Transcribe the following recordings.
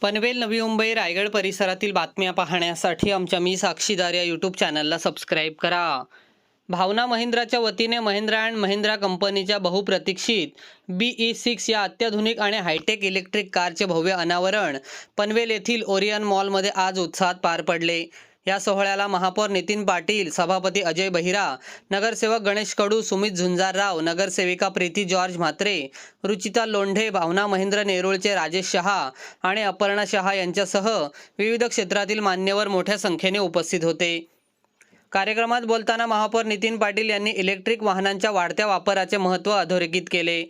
पनवेल, नवी मुंबई, रायगड परिसरातील बातम्या पाहण्यासाठी आमच्या मी साक्षीदार या यूट्यूब चॅनलला सबस्क्राईब करा। भावना महिंद्राच्या वतीने महिंद्रा अँड महिंद्रा कंपनीच्या बहुप्रतीक्षित BE6 या अत्याधुनिक आणि हायटेक इलेक्ट्रिक कारचे भव्य अनावरण पनवेल येथील ओरियन मॉलमध्ये आज उत्साहात पार पडले। या सोहळ्याला महापौर नितीन पाटील, सभापती अजय बहिरा, नगरसेवक गणेश कडू, सुमित झुंजारराव, नगरसेविका प्रीती जॉर्ज म्हात्रे, रुचिता लोंढे, भावना महिंद्रा नेरूळचे राजेश शहा आणि अपर्णा शहा यांच्यासह विविध क्षेत्रातील मान्यवर मोठ्या संख्येने उपस्थित होते। कार्यक्रमात बोलताना महापौर नितीन पाटील यांनी इलेक्ट्रिक वाहनांच्या वाढत्या वापराचे महत्त्व अधोरेखित केले।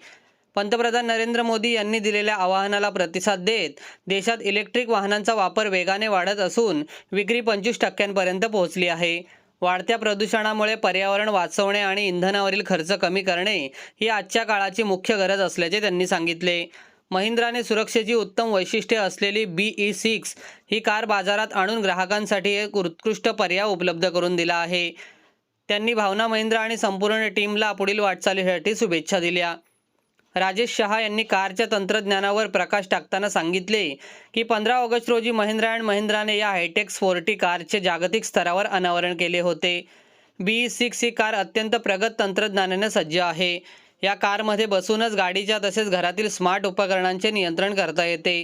पंतप्रधान नरेंद्र मोदी यांनी दिलेल्या आवाहनाला प्रतिसाद देत देशात इलेक्ट्रिक वाहनांचा वापर वेगाने वाढत असून विक्री 25% पोहोचली आहे। वाढत्या प्रदूषणामुळे पर्यावरण वाचवणे आणि इंधनावरील खर्च कमी करणे ही आजच्या काळाची मुख्य गरज असल्याचे त्यांनी सांगितले। महिंद्राने सुरक्षेची उत्तम वैशिष्ट्ये असलेली BE6 ही कार बाजारात आणून ग्राहकांसाठी एक उत्कृष्ट पर्याय उपलब्ध करून दिला आहे। त्यांनी भावना महिंद्रा आणि संपूर्ण टीमला पुढील वाटचालीसाठी शुभेच्छा दिल्या। राजेश शहा यांनी कारच्या तंत्रज्ञानावर प्रकाश टाकताना सांगितले की 15 ऑगस्ट रोजी महिंद्रा अँड महिंद्राने या हायटेक स्पोर्टी कारचे जागतिक स्तरावर अनावरण केले होते। BE6 ही कार अत्यंत प्रगत तंत्रज्ञानाने सज्ज आहे। या कारमध्ये बसूनच गाडीच्या तसेच घरातील स्मार्ट उपकरणांचे नियंत्रण करता येते।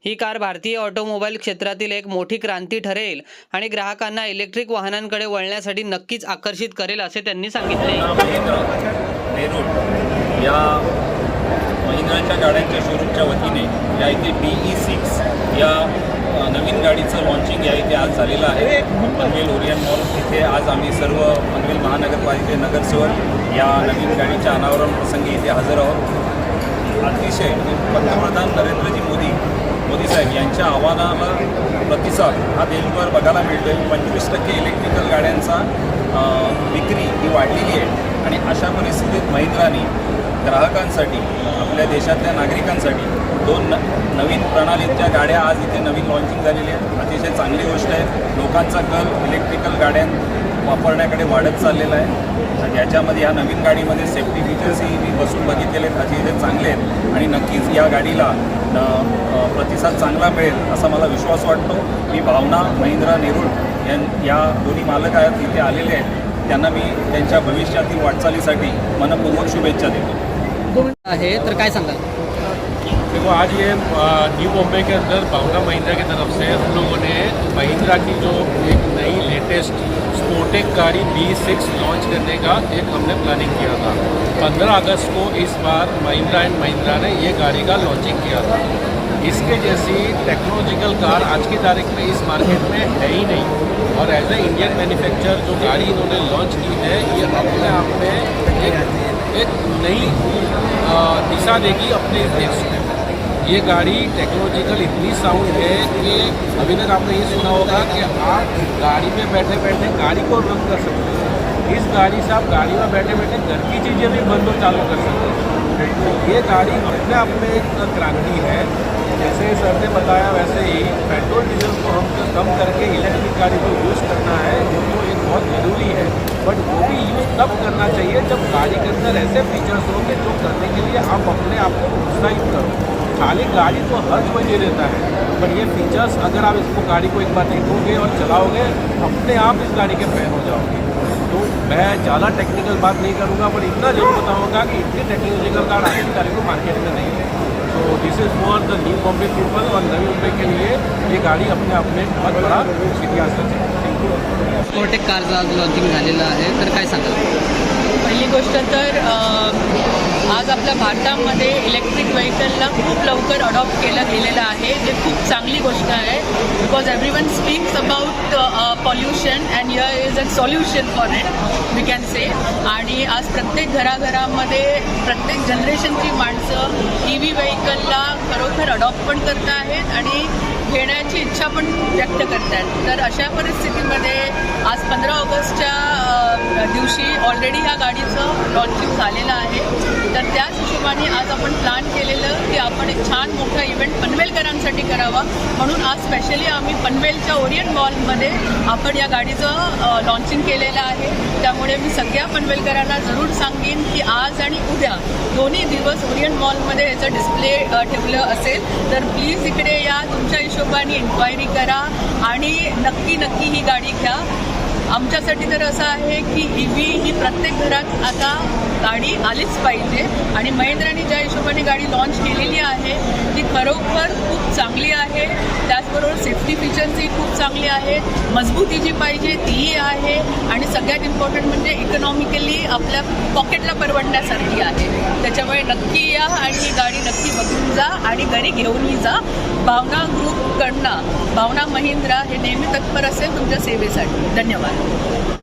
ही कार भारतीय ऑटोमोबाईल क्षेत्रातील एक मोठी क्रांती ठरेल आणि ग्राहकांना इलेक्ट्रिक वाहनांकडे वळण्यासाठी नक्कीच आकर्षित करेल असे त्यांनी सांगितले। महिंद्राच्या गाड्यांच्या शोरूमच्या वतीने या इथे BE6 या नवीन गाडीचं लॉन्चिंग या इथे आज झालेलं आहे। पनवेल ओरियन मॉल इथे आज आम्ही सर्व पनवेल महानगरपालिकेचे नगरसेवक या नवीन गाडीच्या अनावरण प्रसंगी इथे हजर आहोत। अतिशय पंतप्रधान नरेंद्रजी मोदी साहेब यांच्या आव्हानाला प्रतिसाद हा देशभर बघायला मिळतोय। 25% इलेक्ट्रिकल गाड्यांचा विक्री ही वाढलेली आहे आणि अशा परिस्थितीत महिंद्राने ग्राहकांसाठी, आपल्या देशातल्या नागरिकांसाठी 2 नवीन प्रणालीच्या गाड्या आज इथे नवीन लॉन्चिंग झालेली आहे। अतिशय चांगली गोष्ट आहे। लोकांचा कल इलेक्ट्रिकल गाड्या वापरण्याकडे वाढत चाललेला आहे। याच्यामध्ये या नवीन गाडीमध्ये सेफ्टी फीचर्सही मी बसून बघितलेले आहेत, अतिशय चांगले आहेत आणि नक्कीच या गाडीला प्रतिसाद चांगला मिळेल असा मला विश्वास वाटतो। मी भावना महिंद्रा नेरूळ या दोन्ही मालक आहेत इथे आलेले आहेत, त्यांना मी त्यांच्या भविष्यातील वाटचालीसाठी मनपूर्वक शुभेच्छा देतो आहे। तर काय सांगाल? देखो, आज ये न्यू मुंबई के अंदर भावना महिंद्रा की तरफ से हम लोगों ने महिंद्रा की जो एक नई लेटेस्ट स्पोर्टेक गाड़ी BE6 लॉन्च करने का एक हमने प्लानिंग किया था। 15 अगस्त को इस बार महिंद्रा एंड महिंद्रा ने ये गाड़ी का लॉन्चिंग किया था। इसके जैसी टेक्नोलॉजिकल कार आज की तारीख में इस मार्केट में है ही नहीं और एज ए इंडियन मैन्युफैक्चर जो गाड़ी इन्होंने लॉन्च की है ये अपने आप में एक नई दिशा देगी अपने देश में। ये गाड़ी टेक्नोलॉजिकल इतनी साउंड है कि अभी तक आपने ये सुना होगा कि आप गाड़ी में बैठे बैठे गाड़ी को रन कर सकते हैं। इस गाड़ी से आप गाड़ी में बैठे बैठे घर की चीज़ें भी बंद और चालू कर सकते हैं। तो ये गाड़ी अपने आप में एक क्रांति है। जैसे सर ने बताया वैसे ही पेट्रोल डीजल को हमको कम करके इलेक्ट्रिक गाड़ी को यूज़ करना है, जो एक बहुत ज़रूरी है। बट वो भी यूज़ तब करना चाहिए जब गाड़ी के अंदर ऐसे फीचर्स हो कि जो करने के लिए आप अपने आप को प्रोत्साहित करो। खाली गाड़ी तो हर कोई दे देता है, पर ये फीचर्स अगर आप इसको गाड़ी को एक बार देखोगे और चलाओगे अपने आप इस गाड़ी के फैन हो जाओगे। तो मैं ज़्यादा टेक्निकल बात नहीं करूँगा, पर इतना जरूर बताऊँगा कि इतनी टेक्नोलॉजिकल कार आज की तारीख में मार्केट में नहीं है। तो this is for the new Bombay people और नवी मुंबई के लिए ये गाड़ी अपने आप में बहुत बड़ा इतिहास रचेगी। Thank you. स्पोर्टेक कारचं आज लॉन्चिंग झालेलं आहे, तर काय सांगाल? पहिली गोष्ट तर आज आपल्या भारतामध्ये इलेक्ट्रिक व्हेकलला खूप लवकर अडॉप्ट केलं गेलेलं आहे, जे खूप चांगली गोष्ट आहे। Because everyone speaks about pollution and here is a solution for it we can say. आणि आज प्रत्येक घराघरामध्ये प्रत्येक जनरेशनची माणसं EV व्हेकलला खरोखर अडॉप्ट पण करत आहेत आणि घेण्याची इच्छा पण व्यक्त करतात. तर अशा परिस्थितीमध्ये आज 15 ऑगस्टच्या दिवशी ऑलरेडी ह्या गाडीचं लॉन्चिंग झालेलं आहे. तर त्याच हिशोबाने आज आपण प्लॅन केलेलं की आपण एक छान मोठा इव्हेंट पनवेलकरांसाठी करावा, म्हणून आज स्पेशली आम्ही पनवेलच्या ओरिएंट मॉलमध्ये आपण या गाडीचं लॉन्चिंग केलेलं आहे. त्यामुळे मी सगळ्या पनवेलकरांना जरूर सांगेन की आज आणि उद्या दोन्ही दिवस ओरिएंट मॉलमध्ये याचं डिस्प्ले ठेवलं असेल तर प्लीज इकडे या, तुमच्या हिशोबाने इन्क्वायरी करा आणि नक्की ही गाडी घ्या. आमच्यासाठी तर असं आहे की EV ही प्रत्येक घरात आता गाडी आलीच पाहिजे आणि महिंद्राने ज्या हिशोबाने गाडी लॉन्च केलेली आहे ती खरोखर खूप चांगली आहे. त्याचबरोबर सेफ्टी फीचर्सही खूप चांगली आहेत, मजबूती जी पाहिजे तीही आहे आणि सगळ्यात इम्पॉर्टंट म्हणजे इकॉनॉमिकली आपल्या पॉकेटला परवडण्यासारखी आहे. त्याच्यामुळे नक्की या आणि ही गाडी नक्की बघून जा आणि घरी घेऊनही जा. भावना ग्रुपकडनं भावना महिंद्रा हे नेहमी तत्पर असेल तुमच्या सेवेसाठी. धन्यवाद.